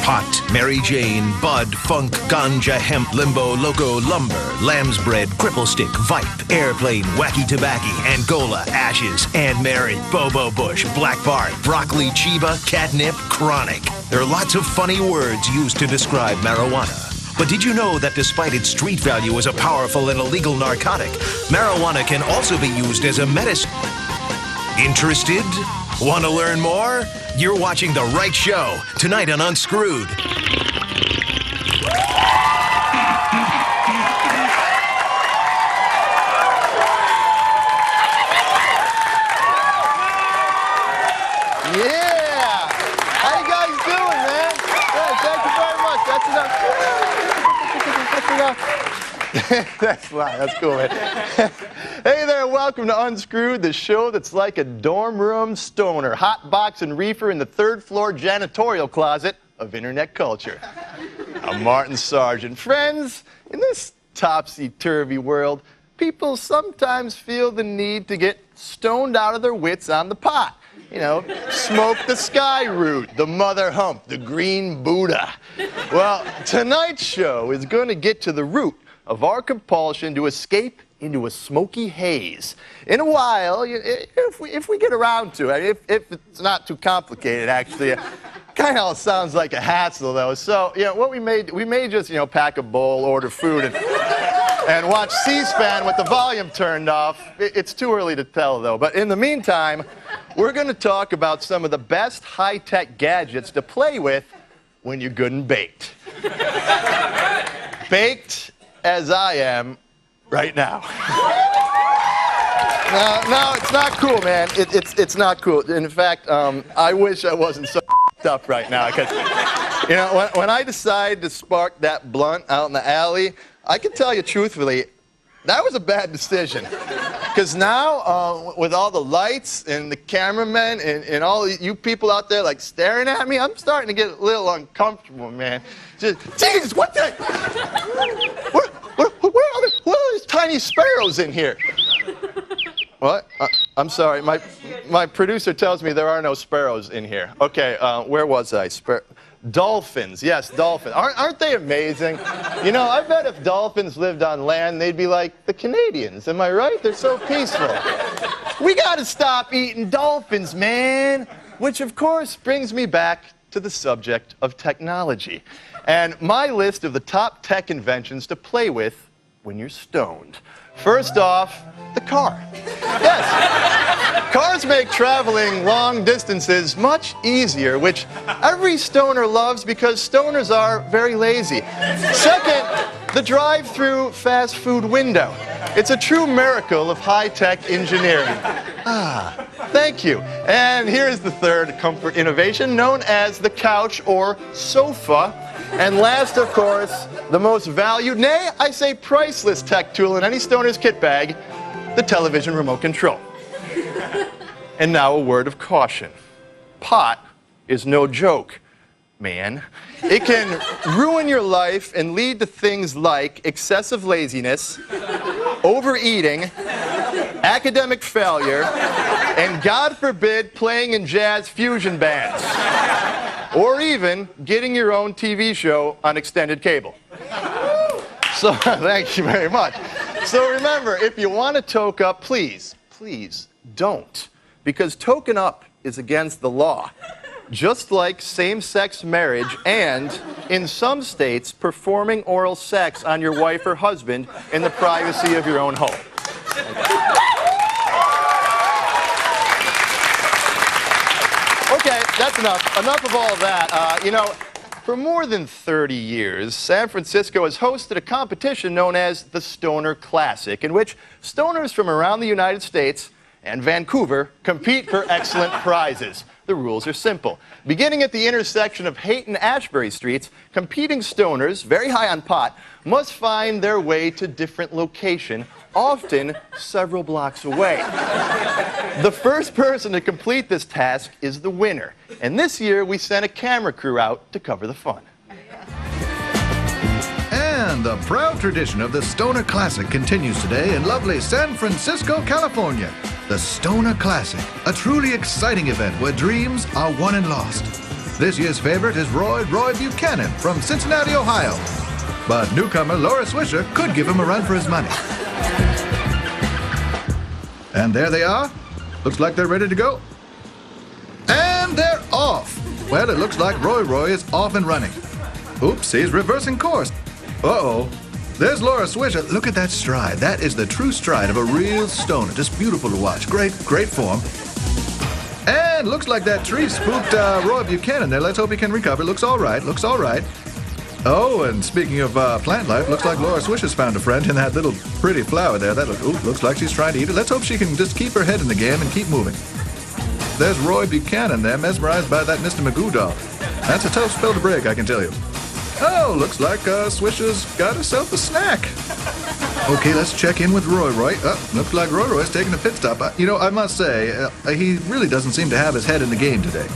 pot, Mary Jane, bud, funk, ganja, hemp, limbo, loco, lumber, lamb's bread, cripple stick, vipe, airplane, wacky tobacco, Angola, ashes, Anne Mary, Bobo Bush, black bart, broccoli, chiba, catnip, chronic. There are lots of funny words used to describe marijuana. But did you know that despite its street value as a powerful and illegal narcotic, marijuana can also be used as a medicine? Interested? Want to learn more? You're watching the right show tonight on Unscrewed. Yeah! How you guys doing, man? Yeah, thank you very much. That's enough. That's wow, that's cool, man. Hey there, welcome to Unscrewed, the show that's like a dorm room stoner, hot box and reefer in the third floor janitorial closet of internet culture. I'm Martin Sargent. Friends, in this topsy-turvy world, people sometimes feel the need to get stoned out of their wits on the pot. You know, smoke the sky root, the mother hump, the green Buddha. Well, tonight's show is going to get to the root of our compulsion to escape into a smoky haze. In a while, if we get around to it, if it's not too complicated, actually, kind of sounds like a hassle, though. So, you know, what we may just, you know, pack a bowl, order food, and watch C-SPAN with the volume turned off. It's too early to tell, though. But in the meantime, we're going to talk about some of the best high-tech gadgets to play with when you're good and baked. Baked as I am right now. No, it's not cool, man. It's not cool. In fact, I wish I wasn't so up right now, because, you know, when I decided to spark that blunt out in the alley, I can tell you truthfully, that was a bad decision. Because now, with all the lights and the cameramen and all you people out there like staring at me, I'm starting to get a little uncomfortable, man. Just, Jesus, what the? What are these tiny sparrows in here? What? I'm sorry, my producer tells me there are no sparrows in here. Okay, where was I? Dolphins, yes, dolphins. Aren't they amazing? You know, I bet if dolphins lived on land, they'd be like the Canadians. Am I right? They're so peaceful. We gotta stop eating dolphins, man. Which, of course, brings me back to the subject of technology. And my list of the top tech inventions to play with when you're stoned. First off, the car. Yes. Cars make traveling long distances much easier, which every stoner loves because stoners are very lazy. Second, the drive-through fast food window. It's a true miracle of high-tech engineering. Thank you. And here's the third comfort innovation, known as the couch or sofa. And last, of course, the most valued, nay, I say priceless tech tool in any stoner's kit bag, the television remote control. And now a word of caution. Pot is no joke, man. It can ruin your life and lead to things like excessive laziness, overeating, academic failure, and God forbid, playing in jazz fusion bands. Or even getting your own TV show on extended cable. So, thank you very much. So remember, if you want to toke up, please don't. Because token up is against the law. Just like same-sex marriage and, in some states, performing oral sex on your wife or husband in the privacy of your own home. Okay, that's enough. Enough of all of that. You know, for more than 30 years, San Francisco has hosted a competition known as the Stoner Classic, in which stoners from around the United States and Vancouver compete for excellent prizes. The rules are simple. Beginning at the intersection of Haight and Ashbury Streets, competing stoners, very high on pot, must find their way to different location, often several blocks away. The first person to complete this task is the winner. And this year, we sent a camera crew out to cover the fun. And the proud tradition of the Stoner Classic continues today in lovely San Francisco, California. The Stoner Classic, a truly exciting event where dreams are won and lost. This year's favorite is Roy Buchanan from Cincinnati, Ohio. But newcomer Laura Swisher could give him a run for his money. And there they are. Looks like they're ready to go. And they're off. Well, it looks like Roy is off and running. Oops, he's reversing course. Uh-oh. There's Laura Swisher. Look at that stride. That is the true stride of a real stoner. Just beautiful to watch. Great form. And looks like that tree spooked Roy Buchanan there. Let's hope he can recover. Looks all right. Oh, and speaking of plant life, looks like Laura Swisher's found a friend in that little pretty flower there. That looks like she's trying to eat it. Let's hope she can just keep her head in the game and keep moving. There's Roy Buchanan there, mesmerized by that Mr. Magoo doll. That's a tough spell to break, I can tell you. Oh, looks like Swisher's got herself a snack. Okay, let's check in with Roy. Looks like Roy's taking a pit stop. I must say, he really doesn't seem to have his head in the game today.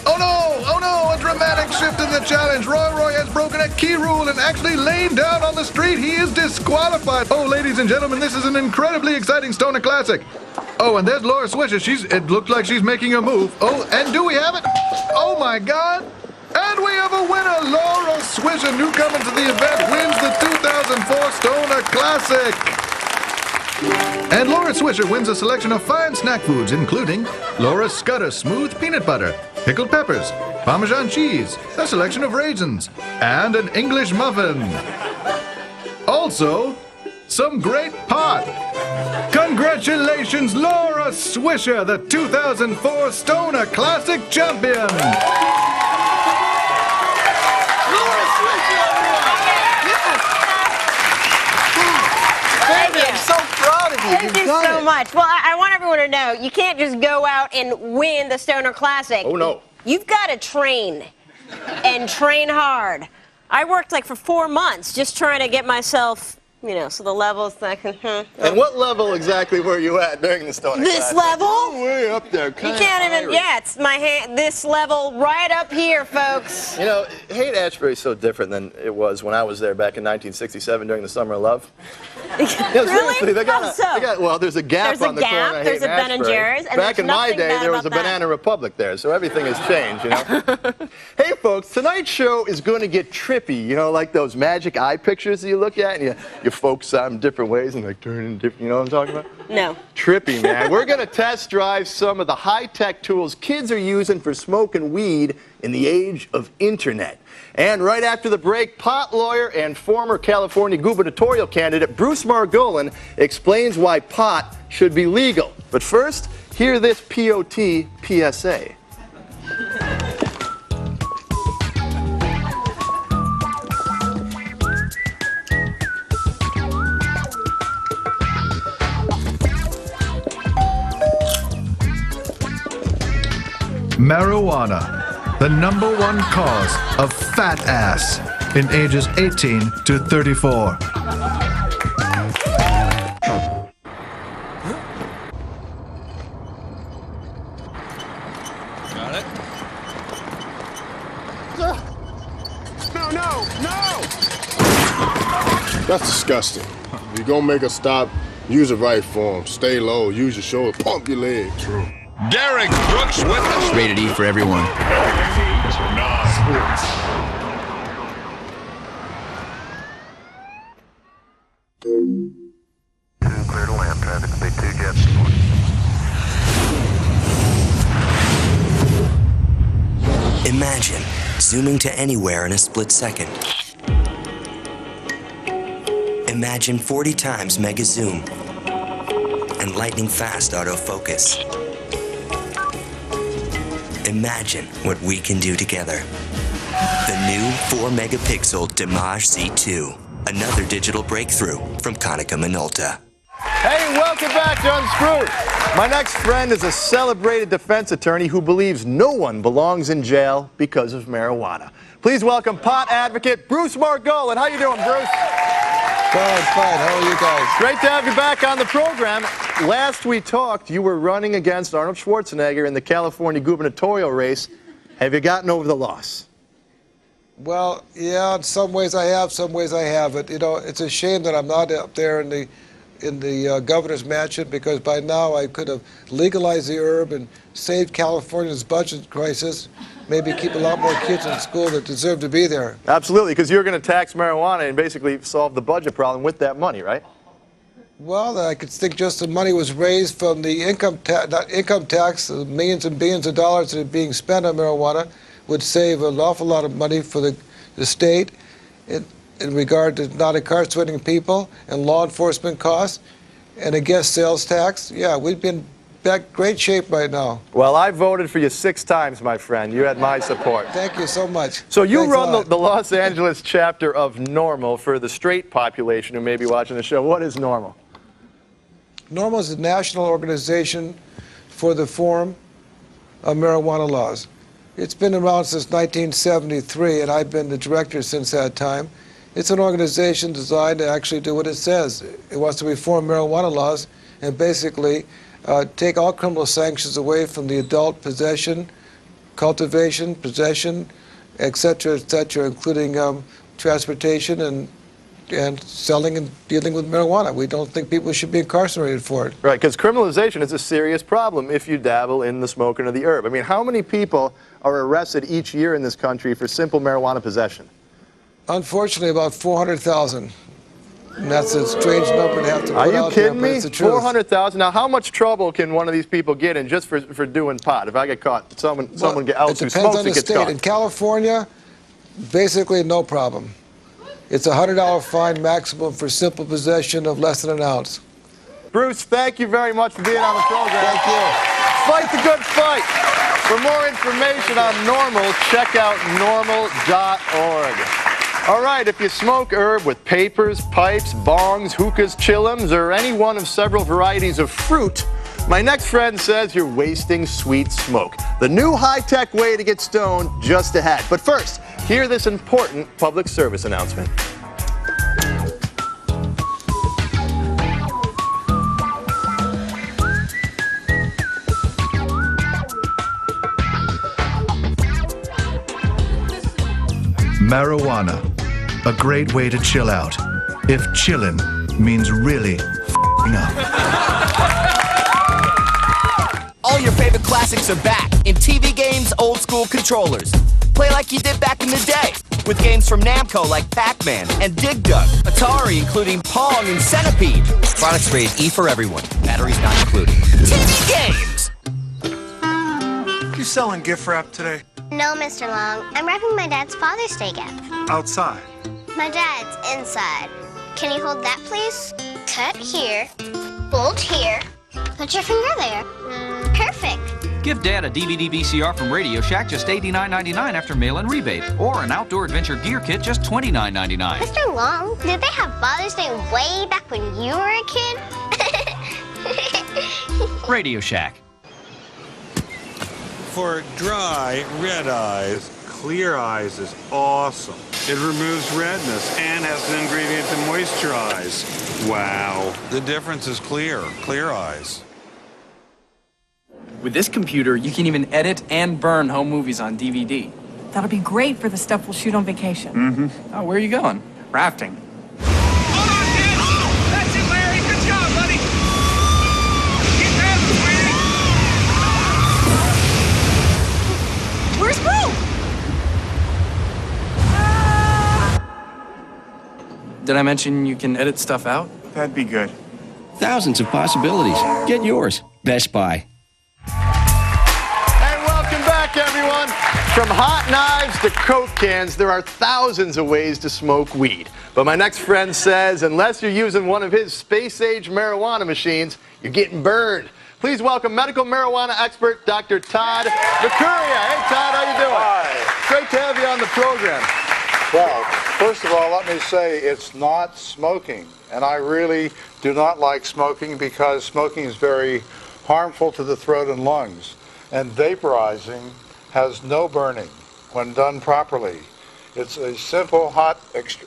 Oh no, a dramatic shift in the challenge. Roy has broken a key rule and actually lain down on the street. He is disqualified. Oh, ladies and gentlemen, this is an incredibly exciting Stoner Classic. Oh, and there's Laura Swisher. It looks like she's making a move. Oh, and do we have it? Oh my God. And we have a winner. Laura Swisher, newcomer to the event, wins the 2004 Stoner Classic. And Laura Swisher wins a selection of fine snack foods, including Laura's Scudder Smooth Peanut Butter, pickled peppers, Parmesan cheese, a selection of raisins, and an English muffin. Also, some great pot. Congratulations, Laura Swisher, the 2004 Stoner Classic champion. Laura Swisher! Baby, I'm so proud of you. Thank you so much. Well, I want everyone to know, you can't just go out and win the Stoner Classic. Oh, no. You've got to train, and train hard. I worked like for 4 months just trying to get myself, so the level's like, And what level exactly were you at during the Stoner This Classic? level? Way up there. You can't even, it's my hand, this level right up here, folks. Haight-Ashbury's so different than it was when I was there back in 1967 during the Summer of Love. Really? Seriously, How so? There's a gap on the corner of There's a Ben and Haight-Ashbury. Jerry's, and back there's in my nothing day, bad there was about a Banana Republic there, so everything has changed, Hey, folks, tonight's show is going to get trippy, like those magic eye pictures that you look at, and you focus on them different ways and turning different, you know what I'm talking about? No. Trippy, man. We're going to test drive some of the high-tech tools kids are using for smoking weed in the age of internet. And right after the break, pot lawyer and former California gubernatorial candidate Bruce Margolin explains why pot should be legal. But first, hear this POT PSA. Marijuana, the #1 cause of fat ass in ages 18 to 34. Got it? No! That's disgusting. If you're gonna make a stop, use the right form. Stay low, use your shoulder, pump your leg. True. Derek Brooks with us. Rated E for everyone. Clear to land traffic, speed 2 jets. Imagine zooming to anywhere in a split second. Imagine 40 times mega zoom and lightning fast autofocus. Imagine what we can do together. The new 4 megapixel Dimage Z2, another digital breakthrough from Konica Minolta. Hey, welcome back to Unscrewed. My next friend is a celebrated defense attorney who believes no one belongs in jail because of marijuana. Please welcome pot advocate Bruce Margolin. How you doing, Bruce? Fine. How are you guys? Great to have you back on the program. Last we talked, you were running against Arnold Schwarzenegger in the California gubernatorial race. Have you gotten over the loss? Well, yeah, in some ways I have, some ways I haven't. It's a shame that I'm not up there in in the governor's mansion because by now I could have legalized the herb and saved California's budget crisis, maybe keep a lot more kids in school that deserve to be there. Absolutely, because you're going to tax marijuana and basically solve the budget problem with that money, right? Well, I could think just the money was raised from the income tax, the millions and billions of dollars that are being spent on marijuana would save an awful lot of money for the state in regard to not incarcerating people and law enforcement costs and a guest sales tax. Yeah, we'd be in great shape right now. Well, I voted for you 6 times, my friend. You had my support. Thank you so much. So you Thanks run the Los Angeles chapter of NORML for the straight population who may be watching the show. What is NORML? NORML is a national organization for the reform of marijuana laws. It's been around since 1973, and I've been the director since that time. It's an organization designed to actually do what it says. It wants to reform marijuana laws and basically take all criminal sanctions away from the adult possession, cultivation, possession, et cetera, including transportation and selling and dealing with marijuana. We don't think people should be incarcerated for it. Right, because criminalization is a serious problem if you dabble in the smoking of the herb. I mean, how many people are arrested each year in this country for simple marijuana possession? Unfortunately, about 400,000. And that's a strange number to have to put out there. Are you kidding me? It's the truth. 400,000? Now, how much trouble can one of these people get in just for doing pot? If I get caught, someone else who smokes it gets caught. In California, basically no problem. It's a $100 fine maximum for simple possession of less than an ounce. Bruce, thank you very much for being on the program. Thank you. Fight the good fight. For more information on NORML, check out normal.org. All right, if you smoke herb with papers, pipes, bongs, hookahs, chillums, or any one of several varieties of fruit, my next friend says you're wasting sweet smoke. The new high-tech way to get stoned just ahead. But first, hear this important public service announcement. Marijuana, a great way to chill out. If chillin' means really f***ing up. All your favorite classics are back in TV games, old school controllers. Play like you did back in the day with games from Namco like Pac-Man and Dig Dug, Atari including Pong and Centipede. Products rated E for everyone. Batteries not included. TV games! You selling gift wrap today? No, Mr. Long. I'm wrapping my dad's Father's Day gift. Outside. My dad's inside. Can you hold that, please? Cut here. Fold here. Put your finger there. Perfect. Give Dad a DVD VCR from Radio Shack, just $89.99 after mail-in rebate. Or an outdoor adventure gear kit, just $29.99. Mr. Long, did they have Father's Day way back when you were a kid? Radio Shack. For dry, red eyes, Clear Eyes is awesome. It removes redness and has an ingredient to moisturize. Wow. The difference is clear. Clear Eyes. With this computer, you can even edit and burn home movies on DVD. That'll be great for the stuff we'll shoot on vacation. Mm-hmm. Oh, where are you going? Rafting. That's it, Larry. Good job, buddy. Keep dancing, sweetie. Where's Boo? Did I mention you can edit stuff out? That'd be good. Thousands of possibilities. Get yours. Best Buy. And welcome back, everyone. From hot knives to Coke cans, there are thousands of ways to smoke weed. But my next friend says, unless you're using one of his space-age marijuana machines, you're getting burned. Please welcome medical marijuana expert, Dr. Todd Mercuria. Hey, Todd, how you doing? Hi. Great to have you on the program. Well, first of all, let me say it's not smoking. And I really do not like smoking because smoking is very harmful to the throat and lungs. And vaporizing has no burning when done properly. It's a simple hot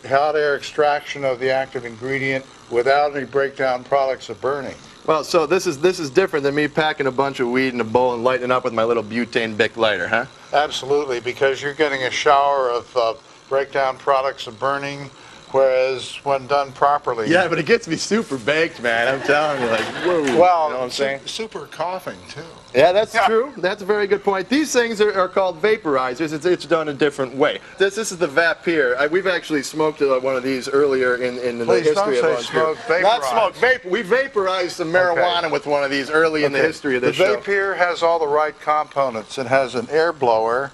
air extraction of the active ingredient without any breakdown products of burning. Well, so this is different than me packing a bunch of weed in a bowl and lighting it up with my little butane Bic lighter, huh? Absolutely, because you're getting a shower of breakdown products of burning, Whereas when done properly. Yeah, but it gets me super baked, man. I'm telling you, like, whoa. Well, you know what I'm saying? Super coughing, too. Yeah, that's true. That's a very good point. These things are called vaporizers. It's done a different way. This is the Vapeur. We've actually smoked one of these earlier in the history of Unscrewed. Not smoke, vapor. We vaporized some marijuana with one of these early in the history of this show. The Vapeur has all the right components. It has an air blower.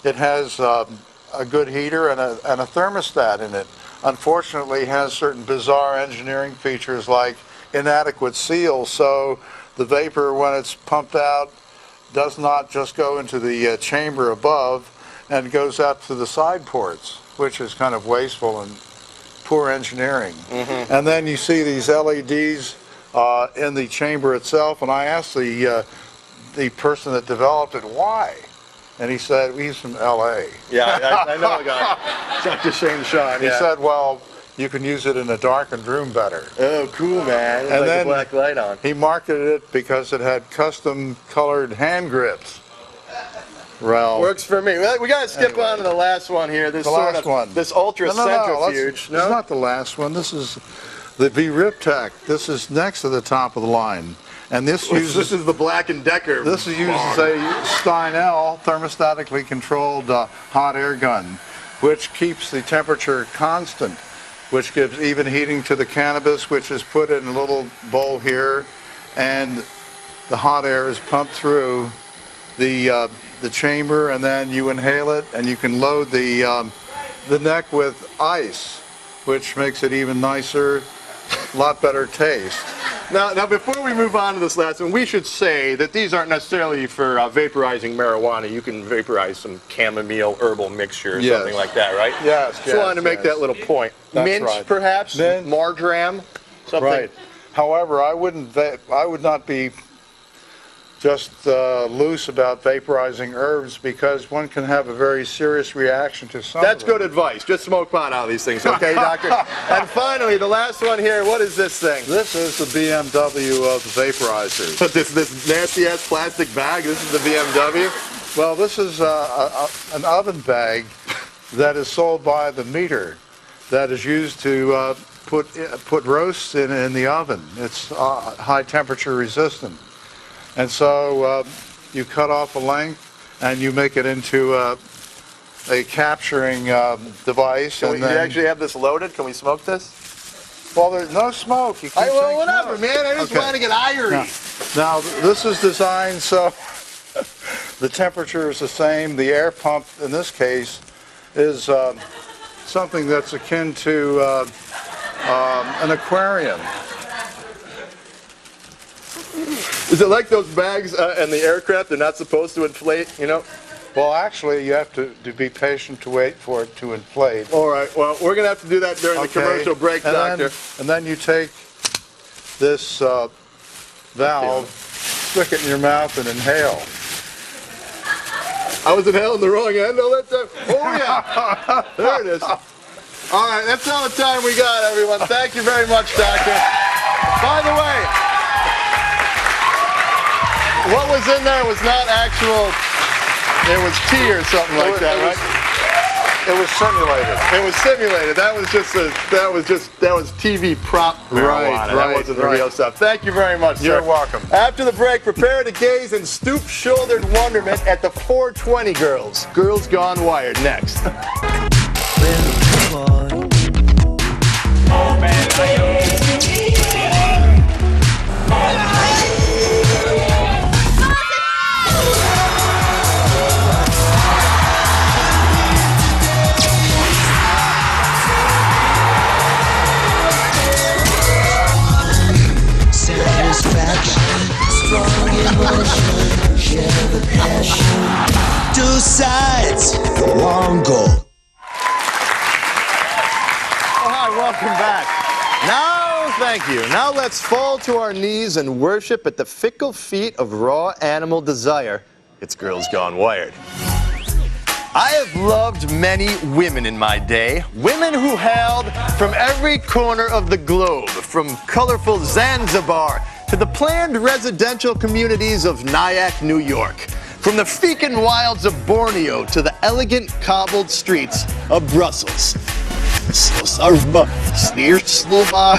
It has a good heater and a thermostat in it. Unfortunately, it has certain bizarre engineering features like inadequate seal, so the vapor, when it's pumped out, does not just go into the chamber above and goes out to the side ports, which is kind of wasteful and poor engineering. And then you see these LEDs in the chamber itself, and I asked the person that developed it why. And he said, he's from L.A. Yeah, I know a guy. Dr. Shane Sean. He said, well, you can use it in a darkened room better. Oh, cool, man. And like then a black light on. He marketed it because it had custom colored hand grips. Well, works for me. We got to skip on to the last one here. This this ultra centrifuge. It's not the last one. This is the V-Riptech. This is next to the top of the line. And this is the Black & Decker. This uses a Steinel thermostatically controlled hot air gun, which keeps the temperature constant, which gives even heating to the cannabis, which is put in a little bowl here, and the hot air is pumped through the chamber, and then you inhale it, and you can load the neck with ice, which makes it even nicer, a lot better taste. Now, before we move on to this last one, we should say that these aren't necessarily for vaporizing marijuana. You can vaporize some chamomile herbal mixture or something like that, right? Yes. Just wanted to make that little point. Mint, perhaps? Mint. Marjoram? Something. Right. However, I would not be just loose about vaporizing herbs because one can have a very serious reaction to some That's good advice. Just smoke pot out of these things, okay, doctor? And finally, the last one here, what is this thing? This is the BMW of the vaporizers. this nasty-ass plastic bag, this is the BMW? Well, this is an oven bag that is sold by the meter that is used to put roasts in the oven. It's high temperature resistant. And so you cut off a length and you make it into a capturing device. Can we actually have this loaded? Can we smoke this? Well, there's no smoke. You keep well, whatever, man. I just want to get irie. Now, this is designed so the temperature is the same. The air pump, in this case, is something that's akin to an aquarium. Is it like those bags and the aircraft? They're not supposed to inflate, you know? Well, actually, you have to be patient to wait for it to inflate. All right. Well, we're going to have to do that during the commercial break, doctor. And then you take this valve, stick it in your mouth, and inhale. I was inhaling the wrong end all that time? Oh, yeah. There it is. All right. That's all the time we got, everyone. Thank you very much, doctor. By the way, what was in there was not actual, it was tea or something like that, right? It was simulated. It was simulated. That was TV prop marijuana. That wasn't the real stuff. Thank you very much, sir. You're welcome. After the break, prepare to gaze in stoop-shouldered wonderment at the 420 girls. Girls Gone Wired next. Two sides, one goal. Oh, hi, welcome back. Now, thank you. Now let's fall to our knees and worship at the fickle feet of raw animal desire. It's Girls Gone Wired. I have loved many women in my day, women who hailed from every corner of the globe, from colorful Zanzibar to the planned residential communities of Nyack, New York, from the fecund wilds of Borneo to the elegant cobbled streets of Brussels. Служба, служба.